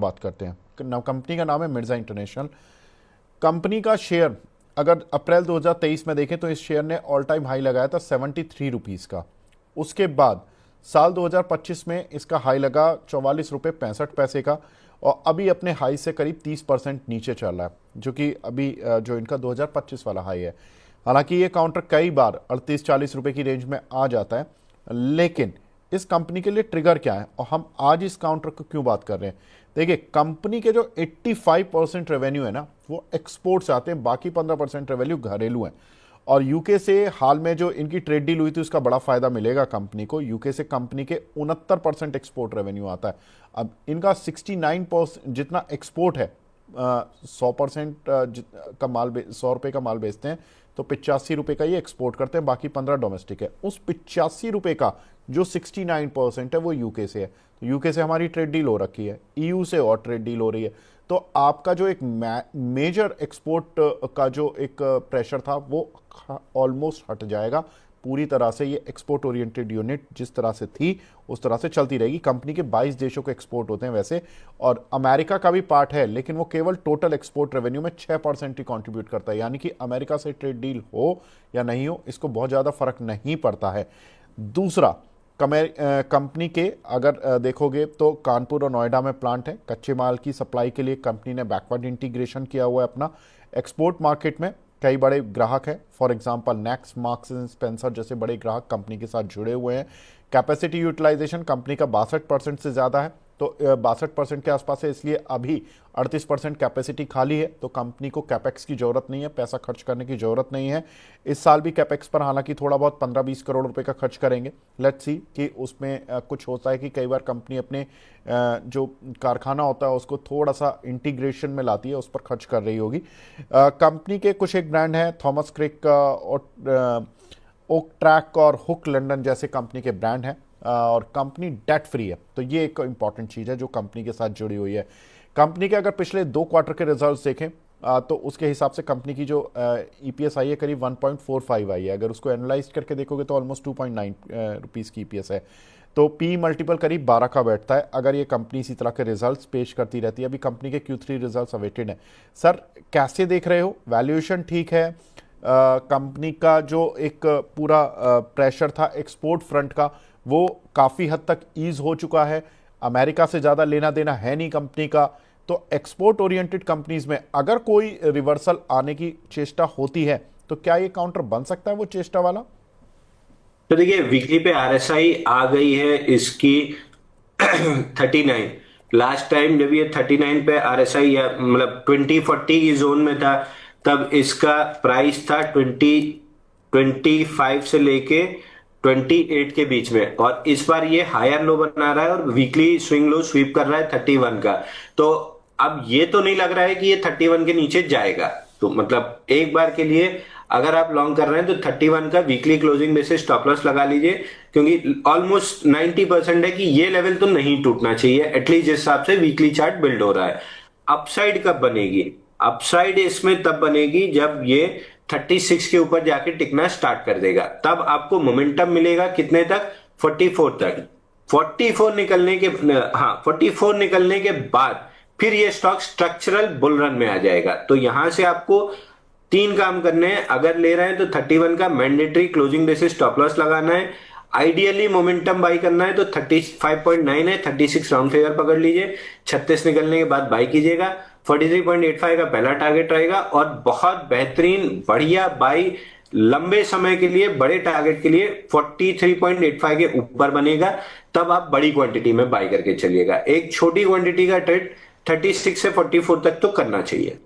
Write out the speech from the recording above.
बात करते हैं। कंपनी का नाम है मिर्जा इंटरनेशनल। कंपनी का शेयर अगर अप्रैल 2023 में देखें तो इस शेयर ने ऑल टाइम हाई लगाया था 73 रुपीज़ का। उसके बाद साल 2025 में इसका हाई लगा 44 रुपये 65 पैसे का, और अभी अपने हाई से करीब 30% नीचे चल रहा है, जो कि अभी जो इनका 2025 वाला हाई है। हालांकि ये काउंटर कई बार 38-40 रुपये की रेंज में आ जाता है, लेकिन इस कंपनी के लिए ट्रिगर क्या है और हम आज इस काउंटर को क्यों बात कर रहे हैं? देखिए, कंपनी के जो 85% रेवेन्यू है ना, वो एक्सपोर्ट से आते हैं, बाकी 15% रेवेन्यू घरेलू है। और यूके से हाल में जो इनकी ट्रेड डील हुई थी उसका बड़ा फायदा मिलेगा कंपनी को। यूके से कंपनी के 69% एक्सपोर्ट रेवेन्यू आता है। अब इनका 69% जितना एक्सपोर्ट है, 100% का माल 100 रुपये का माल बेचते हैं तो 85 रुपये का ये एक्सपोर्ट करते हैं, बाकी 15 डोमेस्टिक है। उस 85 रुपये का जो 69% है वो यूके से है। तो यूके से हमारी ट्रेड डील हो रखी है, ईयू से और ट्रेड डील हो रही है। तो आपका जो एक मेजर एक्सपोर्ट का जो एक प्रेशर था वो ऑलमोस्ट हट जाएगा पूरी तरह से। ये एक्सपोर्ट ओरिएंटेड यूनिट जिस तरह से थी उस तरह से चलती रहेगी। कंपनी के 22 देशों को एक्सपोर्ट होते हैं वैसे, और अमेरिका का भी पार्ट है, लेकिन वो केवल टोटल एक्सपोर्ट रेवेन्यू में 6% ही कंट्रीब्यूट करता है। यानी कि अमेरिका से ट्रेड डील हो या नहीं हो, इसको बहुत ज़्यादा फर्क नहीं पड़ता है। दूसरा, कंपनी के अगर देखोगे तो कानपुर और नोएडा में प्लांट है। कच्चे माल की सप्लाई के लिए कंपनी ने बैकवर्ड इंटीग्रेशन किया हुआ है अपना। एक्सपोर्ट मार्केट में कई बड़े ग्राहक हैं, for example next, marks and Spencer जैसे बड़े ग्राहक कंपनी के साथ जुड़े हुए हैं। कैपेसिटी यूटिलाइजेशन कंपनी का 62% से ज़्यादा है, तो 62% के आसपास है, इसलिए अभी 38% कैपेसिटी खाली है। तो कंपनी को कैपेक्स की ज़रूरत नहीं है, पैसा खर्च करने की ज़रूरत नहीं है। इस साल भी कैपेक्स पर हालांकि थोड़ा बहुत 15-20 करोड़ रुपए का खर्च करेंगे। लेट्स सी कि उसमें कुछ होता है कि कई बार कंपनी अपने जो कारखाना होता है उसको थोड़ा सा इंटीग्रेशन में लाती है, उस पर खर्च कर रही होगी। कंपनी के कुछ एक ब्रांड हैं, थॉमस क्रिक और ओक ट्रैक और हुक लंदन जैसे कंपनी के ब्रांड हैं, और कंपनी डेट फ्री है। तो ये एक इंपॉर्टेंट चीज़ है जो कंपनी के साथ जुड़ी हुई है। कंपनी के अगर पिछले 2 क्वार्टर के रिजल्ट्स देखें तो उसके हिसाब से कंपनी की जो ईपीएस आई है करीब 1.45 आई है। अगर उसको एनालाइज करके देखोगे तो ऑलमोस्ट 2.9 रुपीज़ की ईपीएस है। तो पी मल्टीपल करीब 12 का बैठता है अगर ये कंपनी इसी तरह के रिजल्ट्स पेश करती रहती है। अभी कंपनी के Q3 रिजल्ट्स अवेटेड हैं। सर, कैसे देख रहे हो? वैल्यूएशन ठीक है? कंपनी का जो एक पूरा प्रेशर था एक्सपोर्ट फ्रंट का वो काफ़ी हद तक ईज हो चुका है। अमेरिका से ज़्यादा लेना देना है नहीं कंपनी का। तो एक्सपोर्ट ओरिएंटेड कंपनीज में अगर कोई रिवर्सल आने की चेष्टा होती है तो क्या ये काउंटर बन सकता है वो चेष्टा वाला? तो देखिए, वीकली पे आरएसआई आ गई है इसकी 39। लास्ट टाइम जब ये 39 पे आरएसआई या मतलब 2040 की जोन में था, तब इसका प्राइस था 25 से लेके 28 के बीच में, और इस बार ये हायर लो बना रहा है और वीकली स्विंग लो स्वीप कर रहा है 31 का। तो अब ये तो नहीं लग रहा है कि ये 31 के नीचे जाएगा। तो मतलब एक बार के लिए अगर आप लॉन्ग कर रहे हैं तो 31 का weekly closing basis stop loss लगा लीजिए, क्योंकि ऑलमोस्ट 90% है कि ये लेवल तो नहीं टूटना चाहिए, एटलीस्ट जिस हिसाब से वीकली चार्ट बिल्ड हो रहा है। अपसाइड कब बनेगी? अपसाइड इसमें तब बनेगी जब ये 36 के ऊपर जाके टिकना स्टार्ट कर देगा, तब आपको मोमेंटम मिलेगा कितने तक? 44 तक। 44 निकलने के हाँ 44 निकलने के बाद फिर ये स्टॉक स्ट्रक्चरल बुल रन में आ जाएगा। तो यहां से आपको 3 काम करने हैं। अगर ले रहे हैं तो 31 का mandatory closing basis stop loss लगाना है। आइडियली मोमेंटम बाई करना है तो 35.9 है, 36 राउंड फिगर पकड़ लीजिए। 36 निकलने के बाद बाई कीजिएगा। 43.85 का पहला टारगेट रहेगा, और बहुत बेहतरीन बढ़िया बाई लंबे समय के लिए बड़े टारगेट के लिए 43.85 के ऊपर बनेगा, तब आप बड़ी क्वांटिटी में बाई करके चलिएगा। एक छोटी क्वांटिटी का ट्रेड 36 से 44 तक तो करना चाहिए।